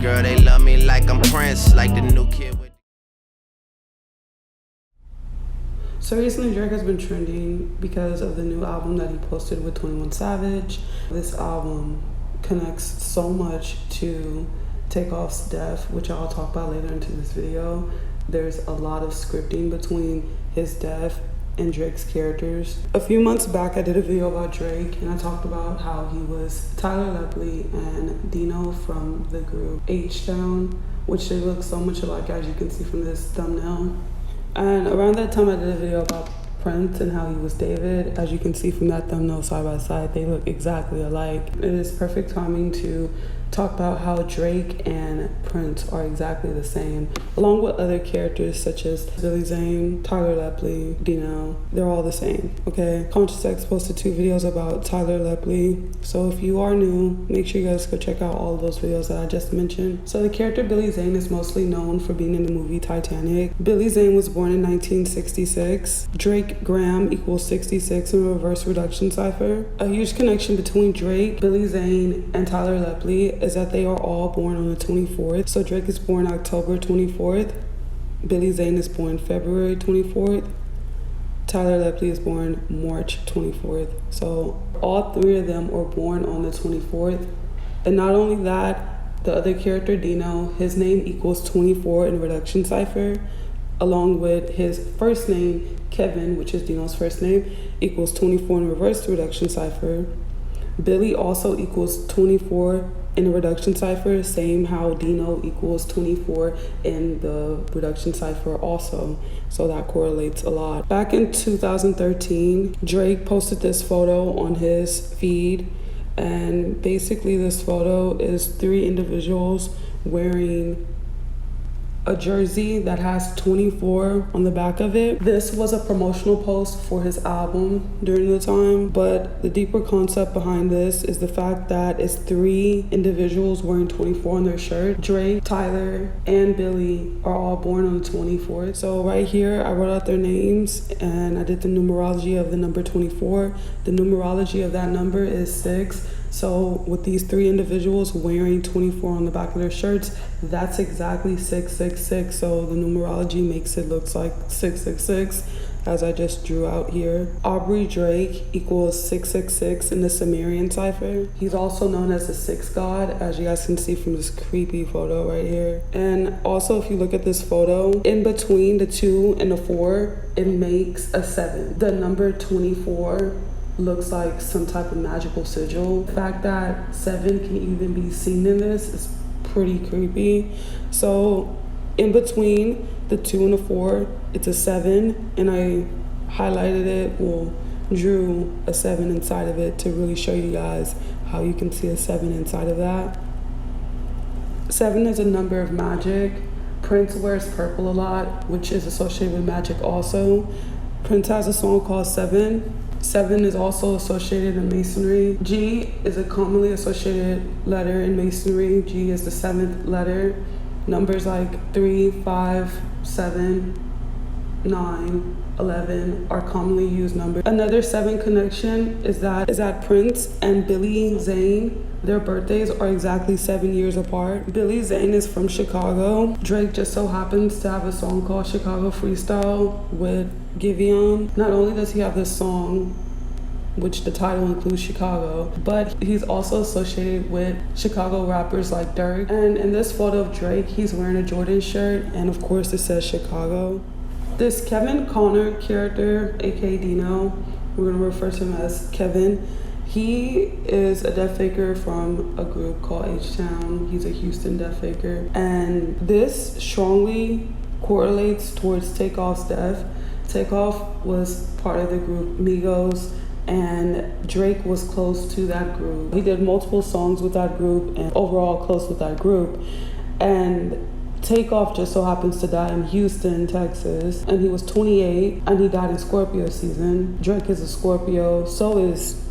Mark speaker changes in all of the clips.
Speaker 1: Girl, they love me like I'm Prince, like the new kid with.
Speaker 2: So recently Drake has been trending because of the new album that he posted with 21 Savage. This album connects so much to Takeoff's death, which I'll talk about later into this video. There's a lot of scripting between his death and Drake's characters. A few months back I did a video about Drake and I talked about how he was Tyler Lepley and Dino from the group H-Town, which they look so much alike, as you can see from this thumbnail. And around that time I did a video about Prince and how he was David. As you can see from that thumbnail side by side, they look exactly alike. It is perfect timing to talk about how Drake and Prince are exactly the same, along with other characters such as Billy Zane, Tyler Lepley, Dino. They're all the same, okay? Conscious X posted 2 videos about Tyler Lepley, so if you are new, make sure you guys go check out all of those videos that I just mentioned. So the character Billy Zane is mostly known for being in the movie Titanic. Billy Zane was born in 1966. Drake Graham equals 66 in reverse reduction cipher. A huge connection between Drake, Billy Zane, and Tyler Lepley is that they are all born on the 24th. So Drake is born October 24th, Billy Zane is born February 24th, Tyler Lepley is born March 24th. So all 3 of them are born on the 24th. And not only that, the other character Dino, his name equals 24 in reduction cipher, along with his first name Kevin, which is Dino's first name, equals 24 in reverse reduction cipher. Billy also equals 24 in the reduction cipher, same how Dino equals 24 in the reduction cipher also. So that correlates a lot. Back in 2013, Drake posted this photo on his feed, and basically this photo is 3 individuals wearing a jersey that has 24 on the back of it. This was a promotional post for his album during the time, but the deeper concept behind this is the fact that it's 3 individuals wearing 24 on their shirt. Drake, Tyler, and Billy are all born on the 24th. So right here, I wrote out their names and I did the numerology of the number 24. The numerology of that number is 6. So with these 3 individuals wearing 24 on the back of their shirts, that's exactly 666. So the numerology makes it look like 666, as I just drew out here. Aubrey Drake equals 666 in the Sumerian cipher. He's also known as the 6th god, as you guys can see from this creepy photo right here. And also, if you look at this photo, in between the 2 and the 4, it makes a 7. The number 24 looks like some type of magical sigil. The fact that 7 can even be seen in this is pretty creepy. So in between the 2 and the 4, it's a 7, and I highlighted it, drew a 7 inside of it to really show you guys how you can see a 7 inside of that. 7 is a number of magic. Prince wears purple a lot, which is associated with magic also. Prince has a song called 7. 7 is also associated in Masonry. G is a commonly associated letter in Masonry. G is the 7th letter. Numbers like 3, 5, 7, 9, 11 are commonly used numbers. Another 7 connection is that Prince and Billy Zane, their birthdays are exactly 7 years apart. Billy Zane is from Chicago. Drake just so happens to have a song called Chicago Freestyle with Giveon. Not only does he have this song, which the title includes Chicago, but he's also associated with Chicago rappers like Durk. And in this photo of Drake, he's wearing a Jordan shirt, and of course it says Chicago. This Kevin Connor character, aka Dino, we're gonna refer to him as Kevin. He is a death faker from a group called H-Town. He's a Houston death faker. And this strongly correlates towards Takeoff's death. Takeoff was part of the group Migos, and Drake was close to that group. He did multiple songs with that group and overall close with that group. And Takeoff just so happens to die in Houston, Texas, and he was 28, and he died in Scorpio season. Drake is a Scorpio, so is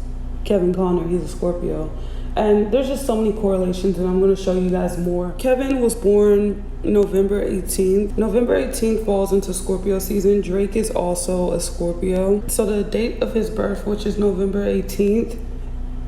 Speaker 2: Kevin Connor, he's a Scorpio. And there's just so many correlations, and I'm gonna show you guys more. Kevin was born November 18th. November 18th falls into Scorpio season. Drake is also a Scorpio. So the date of his birth, which is November 18th,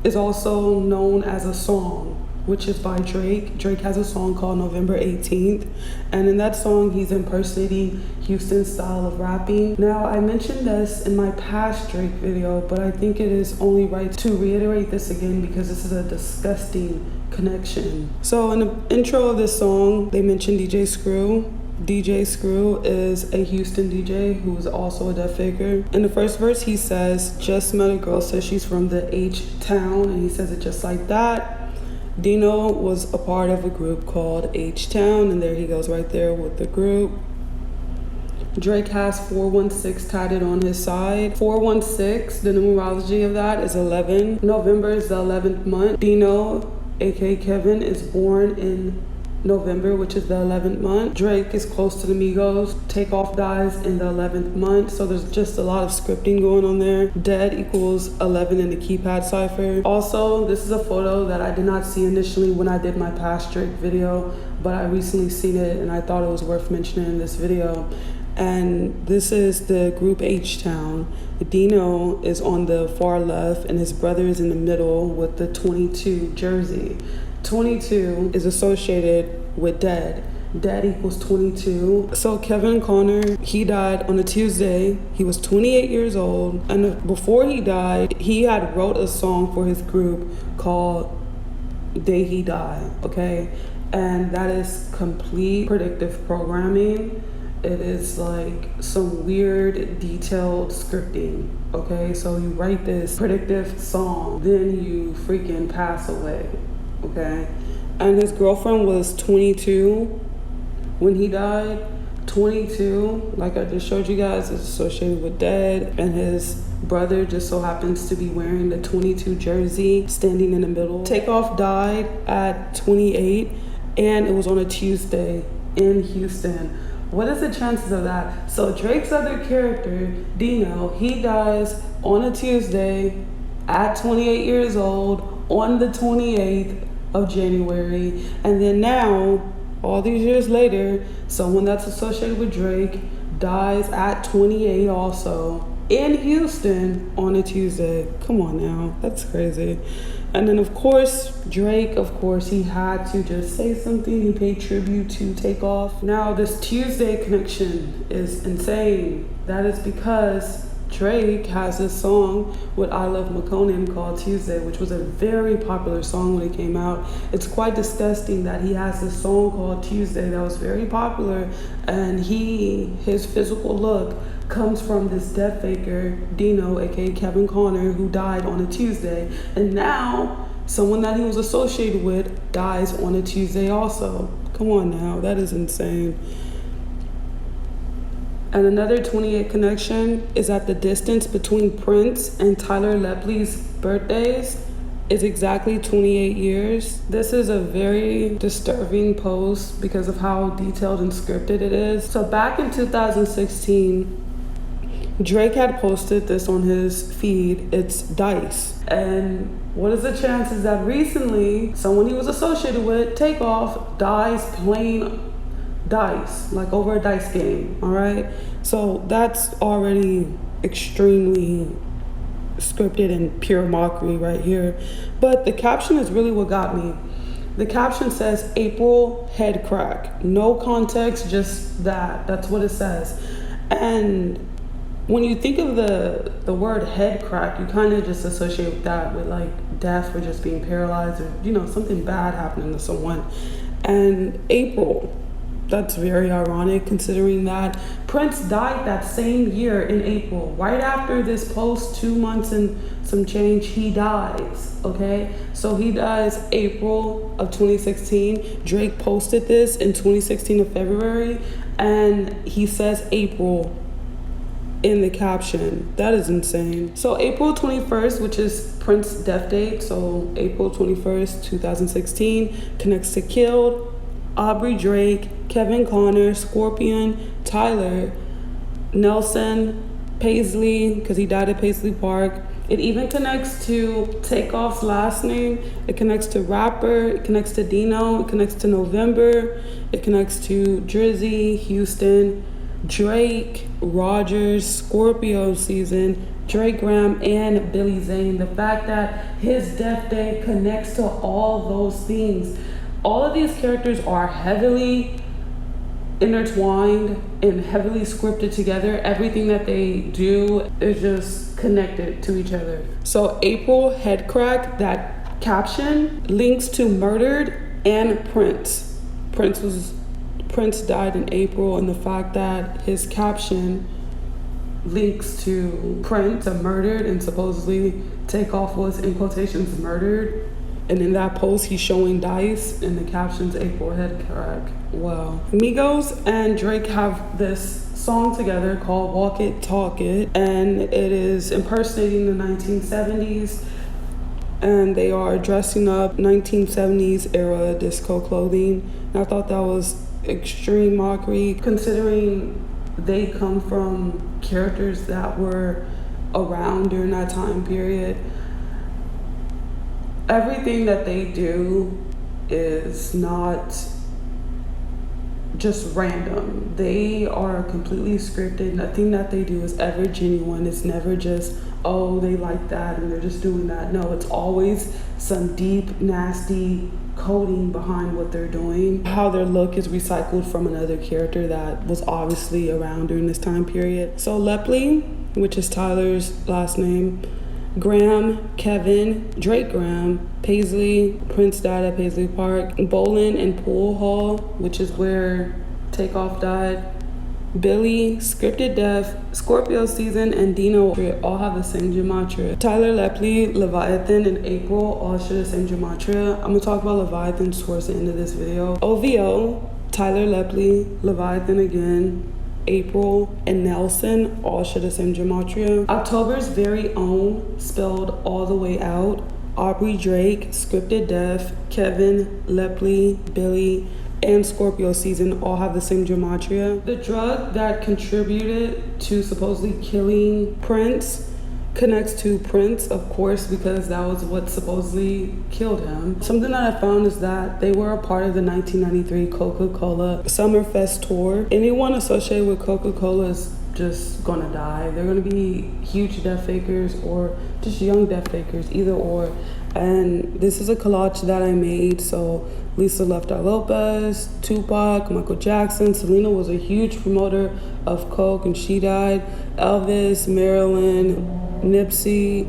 Speaker 2: is also known as a song, which is by Drake. Drake has a song called November 18th, and in that song he's impersonating Houston's style of rapping. Now, I mentioned this in my past Drake video, but I think it is only right to reiterate this again because this is a disgusting connection. So in the intro of this song, they mentioned DJ Screw. DJ Screw is a Houston DJ who is also a deaf faker. In the first verse, he says, just met a girl, says she's from the H-Town, and he says it just like that. Dino was a part of a group called H-Town, and there he goes right there with the group. Drake has 416 tatted on his side. 416, the numerology of that is 11. November is the 11th month. Dino, aka Kevin, is born in November, which is the 11th month. Drake is close to the Migos. Takeoff dies in the 11th month, so there's just a lot of scripting going on there. Dead equals 11 in the keypad cipher. Also, this is a photo that I did not see initially when I did my past Drake video, but I recently seen it and I thought it was worth mentioning in this video. And this is the group H-Town. Dino is on the far left and his brother is in the middle with the 22 jersey. 22 is associated with dead. Dead equals 22. So Kevin Conner, he died on a Tuesday. He was 28 years old. And before he died, he had wrote a song for his group called Day He Die, okay? And that is complete predictive programming. It is like some weird detailed scripting, okay? So you write this predictive song, then you freaking pass away. Okay, and his girlfriend was 22 when he died. 22, like I just showed you guys, is associated with dead, and his brother just so happens to be wearing the 22 jersey, standing in the middle. Takeoff died at 28, and it was on a Tuesday in Houston. What is the chances of that? So Drake's other character, Dino, he dies on a Tuesday at 28 years old on the 28th of January, and then now all these years later, someone that's associated with Drake dies at 28 also in Houston on a Tuesday. Come on now, that's crazy. And then of course Drake, he had to just say something. He paid tribute to Takeoff. Now this Tuesday connection is insane. That is because Drake has this song with I Love McConan called Tuesday, which was a very popular song when it came out. It's quite disgusting that he has this song called Tuesday that was very popular, and his physical look comes from this death faker, Dino, aka Kevin Conner, who died on a Tuesday. And now someone that he was associated with dies on a Tuesday also. Come on now, that is insane. And another 28 connection is that the distance between Prince and Tyler Lepley's birthdays is exactly 28 years. This is a very disturbing post because of how detailed and scripted it is. So back in 2016, Drake had posted this on his feed. It's dice. And what is the chances that recently someone he was associated with, Takeoff, dies playing dice, like over a dice game, all right? So that's already extremely scripted and pure mockery right here. But the caption is really what got me. The caption says, April head crack. No context, just that. That's what it says. And when you think of the word head crack, you kind of just associate with that with like death or just being paralyzed or, you know, something bad happening to someone. And April, that's very ironic considering that Prince died that same year in April. Right after this post, 2 months and some change, he dies, okay? So he dies April of 2016. Drake posted this in 2016 of February, and he says April in the caption. That is insane. So April 21st, which is Prince's death date, so April 21st, 2016, connects to Killed, Aubrey Drake, Kevin Conner, Scorpion, Tyler, Nelson, Paisley, because he died at Paisley Park. It even connects to Takeoff's last name. It connects to Rapper. It connects to Dino. It connects to November. It connects to Drizzy, Houston, Drake, Rogers, Scorpio season, Drake Graham, and Billy Zane. The fact that his death day connects to all those things. All of these characters are heavily intertwined and heavily scripted together. Everything that they do is just connected to each other. So April head crack, that caption links to Murdered and Prince. Prince died in April, and the fact that his caption links to Prince, a Murdered, and supposedly Takeoff was in quotations murdered. And in that post, he's showing dice, and the caption's April head crack. Wow. Migos and Drake have this song together called Walk It, Talk It, and it is impersonating the 1970s, and they are dressing up 1970s era disco clothing. And I thought that was extreme mockery, considering they come from characters that were around during that time period. Everything that they do is not just random. They are completely scripted. Nothing that they do is ever genuine. It's never just, oh, they like that and they're just doing that. No, it's always some deep, nasty coding behind what they're doing. How their look is recycled from another character that was obviously around during this time period. So Lepley, which is Tyler's last name, Graham, Kevin, Drake Graham, Paisley, Prince died at Paisley Park, Bolin and Pool Hall, which is where Takeoff died, Billy, Scripted Death, Scorpio season, and Dino all have the same gematria. Tyler, Lepley, Leviathan, and April all share the same gematria. I'm gonna talk about Leviathan towards the end of this video. OVO, Tyler, Lepley, Leviathan again, April, and Nelson all share the same gematria. October's very own, spelled all the way out, Aubrey Drake, Scripted Death, Kevin, Lepley, Billy, and Scorpio season all have the same gematria. The drug that contributed to supposedly killing Prince connects to Prince, of course, because that was what supposedly killed him. Something that I found is that they were a part of the 1993 Coca-Cola Summerfest tour. Anyone associated with Coca-Cola is just gonna die. They're gonna be huge death fakers or just young death fakers, either or. And this is a collage that I made. So Lisa Leftar Lopez, Tupac, Michael Jackson, Selena was a huge promoter of Coke and she died. Elvis, Marilyn, Nipsey,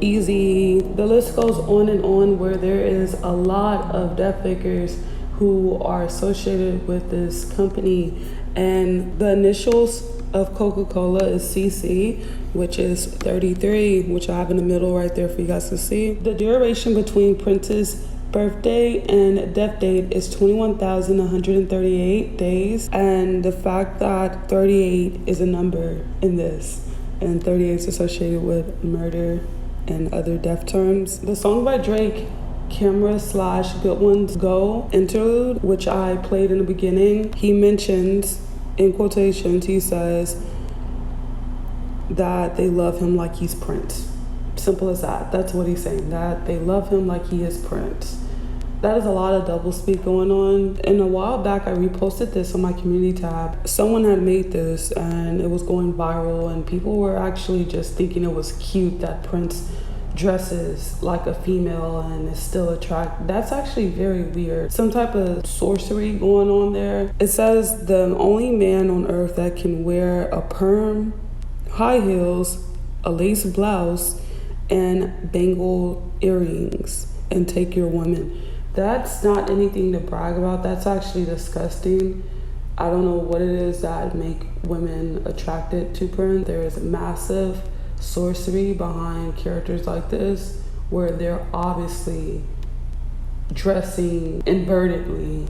Speaker 2: Easy, the list goes on and on, where there is a lot of death fakers who are associated with this company. And the initials of Coca-Cola is CC, which is 33, which I have in the middle right there for you guys to see. The duration between Prince's birthday and death date is 21,138 days. And the fact that 38 is a number in this, and 38 is associated with murder and other death terms. The song by Drake, Camera/Good Ones Go interlude, which I played in the beginning, he mentions, in quotations, he says that they love him like he's Prince. Simple as that. That's what he's saying, that they love him like he is Prince. That is a lot of doublespeak going on. And a while back, I reposted this on my community tab. Someone had made this and it was going viral, and people were actually just thinking it was cute that Prince dresses like a female and is still attractive. That's actually very weird. Some type of sorcery going on there. It says the only man on earth that can wear a perm, high heels, a lace blouse, and bangle earrings and take your woman. That's not anything to brag about. That's actually disgusting. I don't know what it is that make women attracted to Prince. There is massive sorcery behind characters like this, where they're obviously dressing invertedly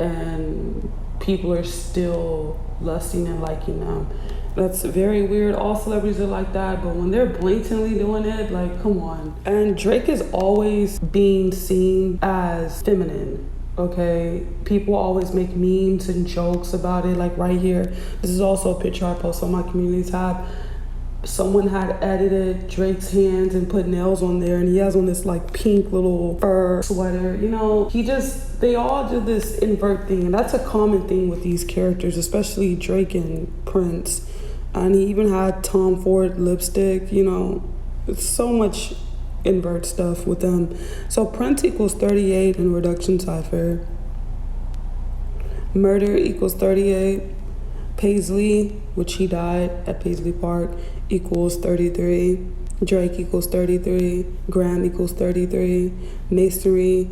Speaker 2: and people are still lusting and liking them. That's very weird. All celebrities are like that, but when they're blatantly doing it, like, come on. And Drake is always being seen as feminine, okay? People always make memes and jokes about it, like right here. This is also a picture I post on my community tab. someone had edited Drake's hands and put nails on there, and he has on this like pink little fur sweater. You know, they all do this invert thing, and that's a common thing with these characters, especially Drake and Prince. And he even had Tom Ford lipstick. You know, it's so much invert stuff with them. So Prince equals 38 in reduction cipher. Murder equals 38. Paisley, which he died at Paisley Park, equals 33. Drake equals 33. Graham equals 33. Masonry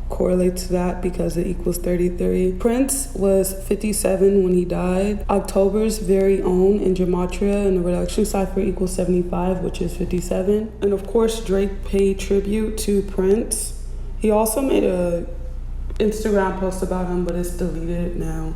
Speaker 2: correlates to that because it equals 33. Prince was 57 when he died. October's very own in Gematria and the reduction cipher equals 75, which is 57. And of course, Drake paid tribute to Prince. He also made a Instagram post about him, but it's deleted now.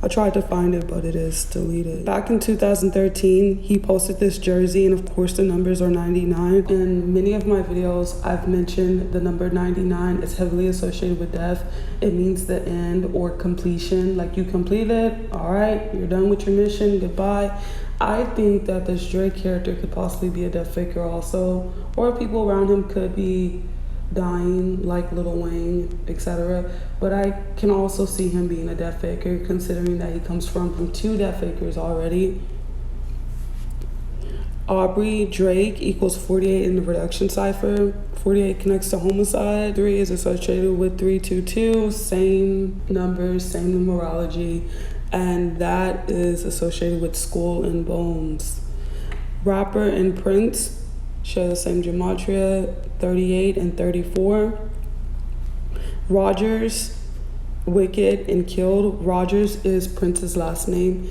Speaker 2: I tried to find it, but it is deleted. Back in 2013, he posted this jersey, and of course the numbers are 99. In many of my videos, I've mentioned the number 99 is heavily associated with death. It means the end or completion, like you completed, all right, you're done with your mission, goodbye. I think that this Drake character could possibly be a death faker also, or people around him could be dying like Lil Wayne, etc. But I can also see him being a death faker, considering that he comes from 2 death fakers already. Aubrey Drake equals 48 in the reduction cipher. 48 connects to homicide. 3 is associated with 322, same numbers, same numerology, and that is associated with Skull and Bones. Rapper and Prince share the same gematria, 38 and 34. Rogers, Wicked, and Killed. Rogers is Prince's last name.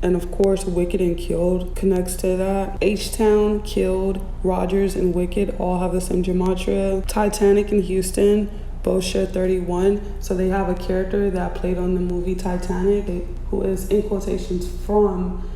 Speaker 2: And of course, Wicked and Killed connects to that. H-Town, Killed, Rogers, and Wicked all have the same gematria. Titanic and Houston both share 31. So they have a character that played on the movie Titanic, who is in quotations from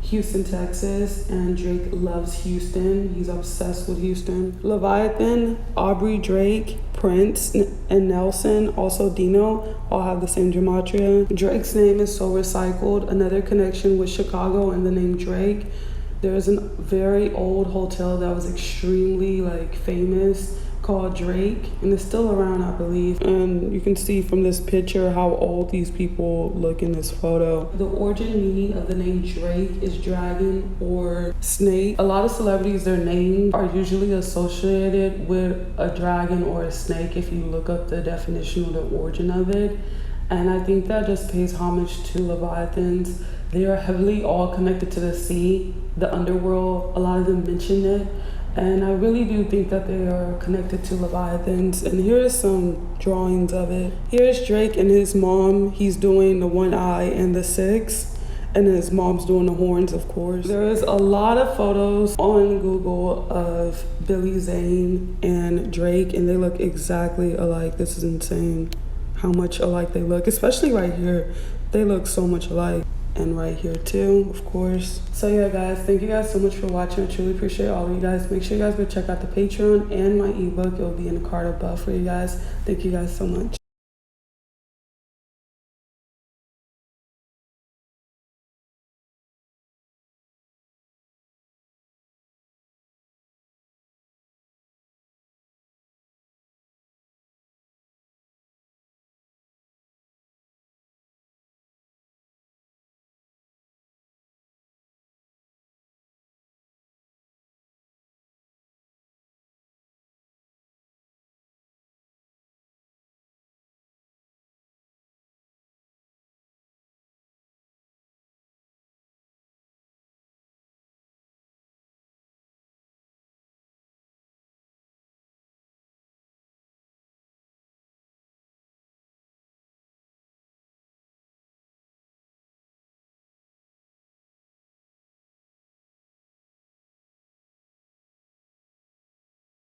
Speaker 2: Houston, Texas, and Drake loves Houston. He's obsessed with Houston. Leviathan, Aubrey Drake, Prince, and Nelson, also Dino, all have the same gematria. Drake's name is so recycled. Another connection with Chicago and the name Drake. There's a very old hotel that was extremely famous called Drake, and it's still around, I believe. And you can see from this picture how old these people look in this photo. The origin meaning of the name Drake is dragon or snake. A lot of celebrities, their names are usually associated with a dragon or a snake if you look up the definition or the origin of it. And I think that just pays homage to Leviathans. They are heavily all connected to the sea, the underworld. A lot of them mention it. And I really do think that they are connected to Leviathans. And here are some drawings of it. Here's Drake and his mom. He's doing the one eye and the 6. And his mom's doing the horns, of course. There is a lot of photos on Google of Billy Zane and Drake, and they look exactly alike. This is insane how much alike they look, especially right here. They look so much alike. And right here too, of course. So yeah, guys, thank you guys so much for watching. I truly appreciate all of you guys. Make sure you guys go check out the Patreon and my ebook. It will be in the card above for you guys. Thank you guys so much.